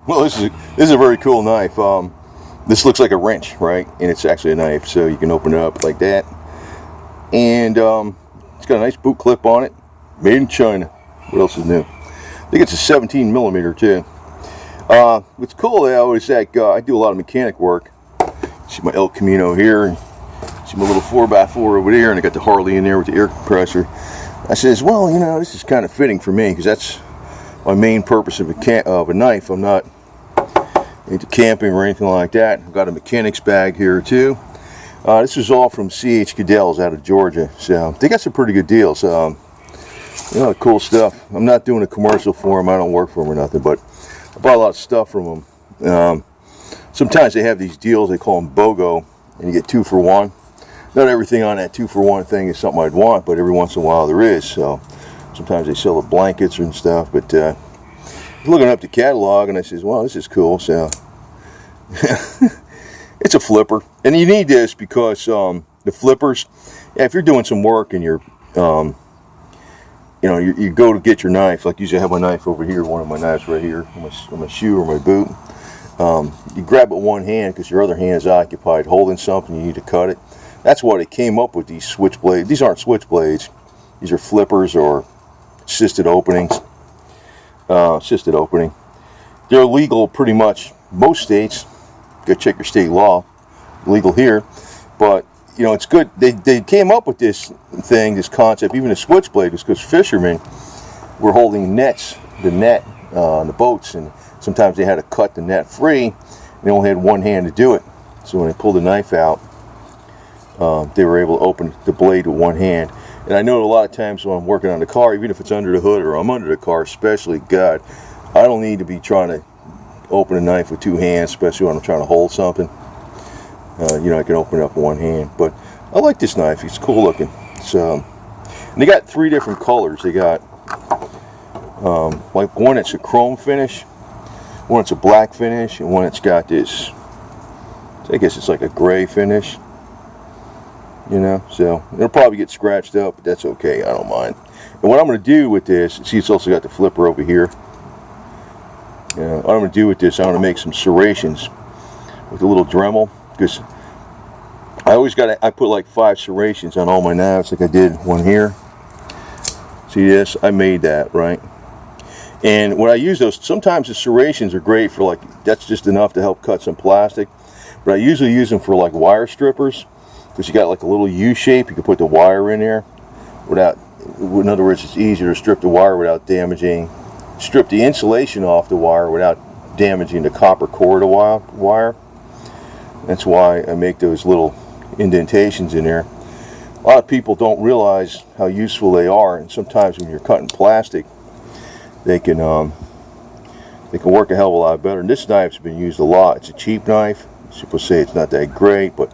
Well, this is a very cool knife. This looks like a wrench, right? And it's actually a knife, so you can open it up like that. And it's got a nice boot clip on it, made in China. What else is new? I think it's a 17 millimeter too. What's cool though is that I do a lot of mechanic work. See my El Camino here, and see my little 4x4 over there, and I got the Harley in there with the air compressor. I says, well, you know, this is kind of fitting for me because that's my main purpose of a knife. I'm not into camping or anything like that. I've got a mechanics bag here too. This is all from C.H. Cadell's out of Georgia, so they got some pretty good deals. You know, cool stuff. I'm not doing a commercial for them. I don't work for them or nothing, but I bought a lot of stuff from them. Sometimes they have these deals. They call them BOGO, and you get 2 for 1. Not everything on that 2 for 1 thing is something I'd want, but every once in a while there is. So sometimes they sell the blankets and stuff. But looking up the catalog, and I says, "Well, this is cool." So it's a flipper, and you need this because the flippers. Yeah, if you're doing some work and you're you know, you go to get your knife, like usually I have my knife over here, one of my knives right here, on my shoe or my boot. You grab it with one hand because your other hand is occupied holding something, you need to cut it. That's why they came up with these switchblades. These aren't switchblades, these are flippers or assisted openings. Assisted opening. They're legal pretty much most states. Go check your state law. Legal here, but you know, it's good. They came up with this thing, this concept, even the switchblade, was because fishermen were holding nets, the net on the boats, and sometimes they had to cut the net free, and they only had one hand to do it. So when they pulled the knife out, they were able to open the blade with one hand. And I know a lot of times when I'm working on the car, even if it's under the hood or I'm under the car, especially, God, I don't need to be trying to open a knife with 2 hands, especially when I'm trying to hold something. You know, I can open it up with one hand. But I like this knife. It's cool looking. So, and they got 3 different colors. They got like one that's a chrome finish, one that's a black finish, and one that's got this, I guess it's like a gray finish. You know, so it'll probably get scratched up, but that's okay. I don't mind. And what I'm going to do with this, see, it's also got the flipper over here. You know, what I'm going to do with this, I'm going to make some serrations with a little Dremel, because I put like 5 serrations on all my knives, like I did one here. See this? I made that, right? And when I use those, sometimes the serrations are great for like, that's just enough to help cut some plastic. But I usually use them for like wire strippers, because you got like a little U shape. You can put the wire in there without, in other words, it's easier to strip the wire without strip the insulation off the wire without damaging the copper core of the wire. That's why I make those little indentations in there. A lot of people don't realize how useful they are, and sometimes when you're cutting plastic, they can work a hell of a lot better. And this knife's been used a lot. It's a cheap knife. People say it's not that great, but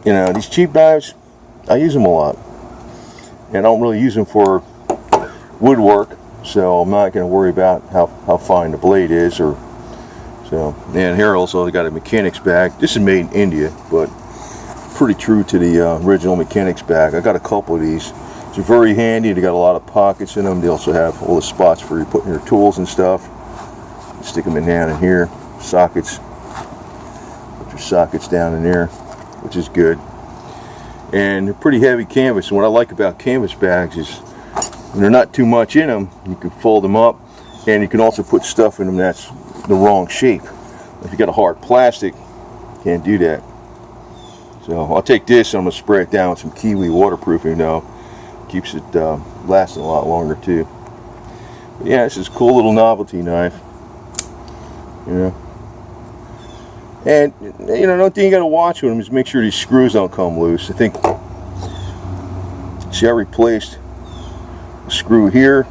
you know, these cheap knives, I use them a lot. And I don't really use them for woodwork, so I'm not going to worry about how fine the blade is. So, and here also I got a mechanics bag. This is made in India, but pretty true to the original mechanics bag. I got a couple of these. They're very handy. They got a lot of pockets in them. They also have all the spots for you putting your tools and stuff. Stick them down in here. Sockets. Put your sockets down in there, which is good. And they're pretty heavy canvas. And what I like about canvas bags is when they're not too much in them, you can fold them up, and you can also put stuff in them that's the wrong shape. If you got a hard plastic, you can't do that. So I'll take this and I'm going to spray it down with some Kiwi waterproofing now. Keeps it lasting a lot longer too. But yeah, this is a cool little novelty knife. You know. And you know, another thing you got to watch with them is make sure these screws don't come loose. I think, see, I replaced a screw here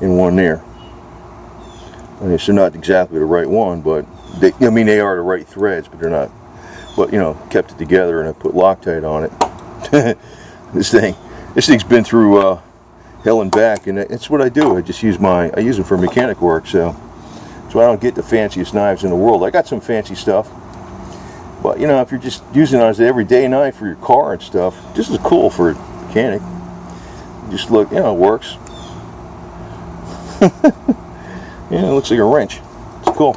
and one there. I mean, they're not exactly the right one, but they are the right threads, but they're not. But you know, kept it together, and I put Loctite on it. This thing's been through hell and back, and that's what I do. I just use them for mechanic work, so I don't get the fanciest knives in the world. I got some fancy stuff, but you know, if you're just using it as an everyday knife for your car and stuff, this is cool for a mechanic. Just look, you know, it works. Yeah, it looks like a wrench. It's cool.